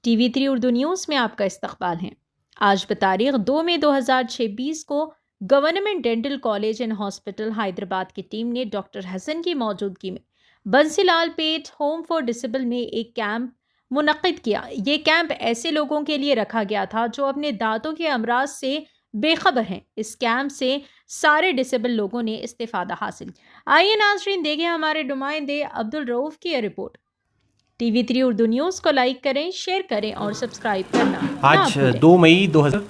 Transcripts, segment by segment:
TV3 Urdu news में आपका इस्तकबाल है। आज तारीख 2 मई 2026 को government dental college and hospital Hyderabad की टीम ने डॉक्टर हसन की मौजूदगी में बंसीलाल पेट होम फॉर डिसेबल में एक कैंप मुनक्किद किया। ये कैंप ऐसे लोगों के लिए रखा गया था जो अपने दांतों के अमराज से बेखबर हैं। इस कैंप से सारे डिसेबल लोगों ने इस्तेफादा हासिल। आइए नाज़रीन, देखें हमारे नुमाइंदे अब्दुल रऊफ की यह रिपोर्ट। TV3 उर्दू न्यूज़ को लाइक करें, शेयर करें और सब्सक्राइब करना आज 2 मई 2000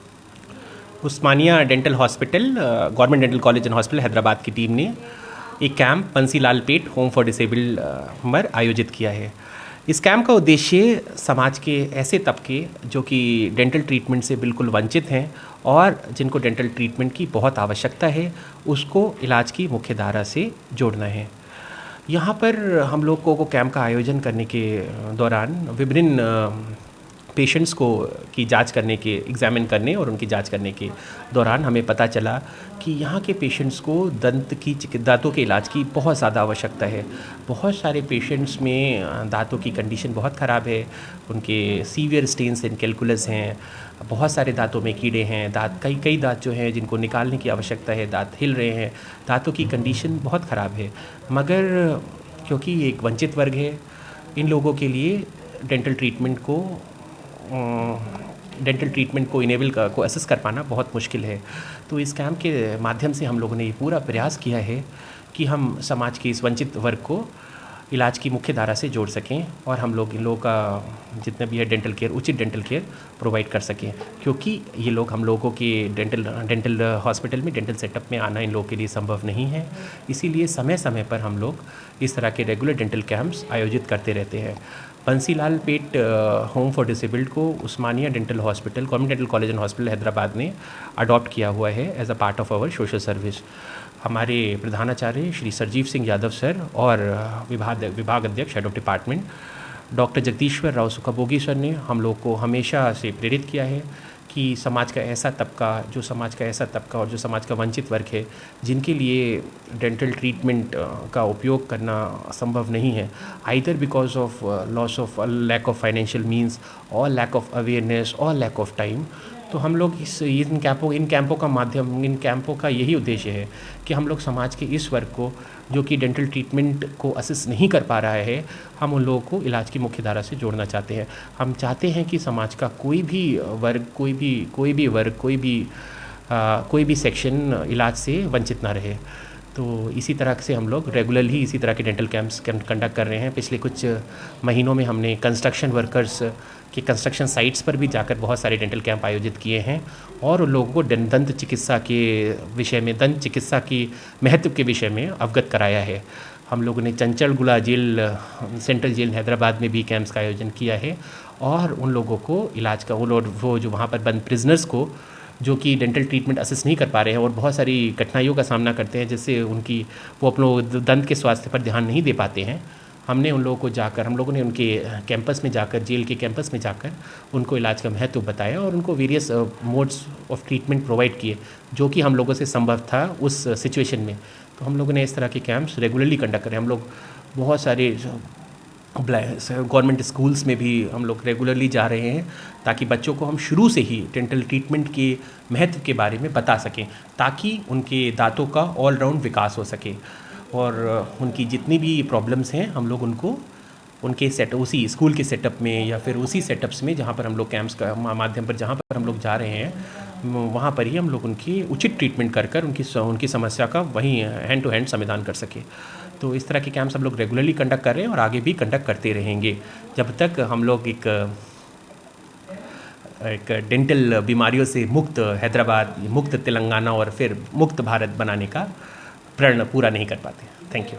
Osmania dental hospital government dental college and hospital Hyderabad की टीम ने एक camp Bansilalpet home for disable पर आयोजित किया है। इस कैंप का उद्देश्य समाज के ऐसे तबके जो कि डेंटल ट्रीटमेंट से बिल्कुल वंचित हैं और जिनको डेंटल ट्रीटमेंट की बहुत आवश्यकता है, उसको इलाज की मुख्य धारा से जोड़ना है। यहाँ पर हम लोग को कैंप का आयोजन करने के दौरान विभिन्न पेशेंट्स को की जांच करने के एग्ज़ामिन करने और उनकी जांच करने के दौरान हमें पता चला कि यहाँ के पेशेंट्स को दांतों के इलाज की बहुत ज़्यादा आवश्यकता है। बहुत सारे पेशेंट्स में दांतों की कंडीशन बहुत ख़राब है, उनके सीवियर स्टेन्स एंड कैलकुलस हैं, बहुत सारे दांतों में कीड़े हैं, कई दांत जो हैं जिनको निकालने की आवश्यकता है, दांत हिल रहे हैं, दांतों की कंडीशन बहुत ख़राब है। मगर क्योंकि ये एक वंचित वर्ग है, इन लोगों के लिए डेंटल ट्रीटमेंट को इनेबल को असेस कर पाना बहुत मुश्किल है। तो इस कैंप के माध्यम से हम लोगों ने ये पूरा प्रयास किया है कि हम समाज के इस वंचित वर्ग को इलाज की मुख्य धारा से जोड़ सकें और हम लोग इन लोगों का जितना भी है डेंटल केयर, उचित डेंटल केयर प्रोवाइड कर सकें, क्योंकि ये लोग हम लोगों के डेंटल हॉस्पिटल में डेंटल सेटअप में आना इन लोगों के लिए संभव नहीं है। इसीलिए समय समय पर हम लोग इस तरह के रेगुलर डेंटल कैंप्स आयोजित करते रहते हैं। Bansilalpet home for disabled को Osmania dental hospital, government dental college and hospital Hyderabad ने अडॉप्ट किया हुआ है as a part of our social service. हमारे प्रधानाचार्य श्री सरजीव सिंह यादव सर और विभाग अध्यक्ष head of department doctor Jagdishwar Rao सुखाबोगी sir ने हम लोग को हमेशा से प्रेरित किया है कि समाज का ऐसा तबका और जो समाज का वंचित वर्ग है, जिनके लिए डेंटल ट्रीटमेंट का उपयोग करना संभव नहीं है, either because of loss of lack of financial means और लैक ऑफ अवेयरनेस और लैक ऑफ टाइम। तो हम लोग इन कैंपों का यही उद्देश्य है कि हम लोग समाज के इस वर्ग को जो कि डेंटल ट्रीटमेंट को असेस नहीं कर पा रहा है, हम उन लोगों को इलाज की मुख्य धारा से जोड़ना चाहते हैं। हम चाहते हैं कि समाज का कोई भी सेक्शन इलाज से वंचित ना रहे। तो इसी तरह से हम लोग रेगुलरली इसी तरह के डेंटल कैंप्स कंडक्ट कर रहे हैं। पिछले कुछ महीनों में हमने कंस्ट्रक्शन वर्कर्स के कंस्ट्रक्शन साइट्स पर भी जाकर बहुत सारे डेंटल कैंप आयोजित किए हैं और उन लोगों को दंत चिकित्सा की महत्व के विषय में अवगत कराया है। हम लोगों ने Chanchalguda jail, central jail Hyderabad में भी कैंप्स का आयोजन किया है और उन लोगों को इलाज का वो जो वहाँ पर बंद प्रिजनर्स को जो कि डेंटल ट्रीटमेंट असेस नहीं कर पा रहे हैं और बहुत सारी कठिनाइयों का सामना करते हैं, जिससे वो अपने दंत के स्वास्थ्य पर ध्यान नहीं दे पाते हैं। हम लोगों ने उनके कैंपस में जाकर, जेल के कैंपस में जाकर उनको इलाज का महत्व बताया और उनको various modes of treatment provide किए, जो कि हम लोगों से संभव था उस सिचुएशन में। तो हम लोगों ने इस तरह के कैंप्स रेगुलरली कंडक्ट करें। हम लोग बहुत सारे गवर्नमेंट स्कूल्स में भी हम लोग रेगुलरली जा रहे हैं ताकि बच्चों को हम शुरू से ही डेंटल ट्रीटमेंट के महत्व के बारे में बता सकें, ताकि उनके दांतों का ऑल राउंड विकास हो सके और उनकी जितनी भी प्रॉब्लम्स हैं हम लोग उनको उनके उसी स्कूल के सेटअप में या फिर उसी सेटअप्स में जहाँ पर हम लोग कैंप्स का माध्यम पर जहाँ पर हम लोग जा रहे हैं, वहाँ पर ही हम लोग उनकी उचित ट्रीटमेंट कर उनकी समस्या का वहीं हैंड टू हैंड समाधान कर सके। तो इस तरह के कैंप्स हम लोग रेगुलरली कंडक्ट कर रहे हैं और आगे भी कंडक्ट करते रहेंगे जब तक हम लोग एक डेंटल बीमारियों से मुक्त हैदराबाद, मुक्त तेलंगाना और फिर मुक्त भारत बनाने का प्रण पूरा नहीं कर पाते। Thank you.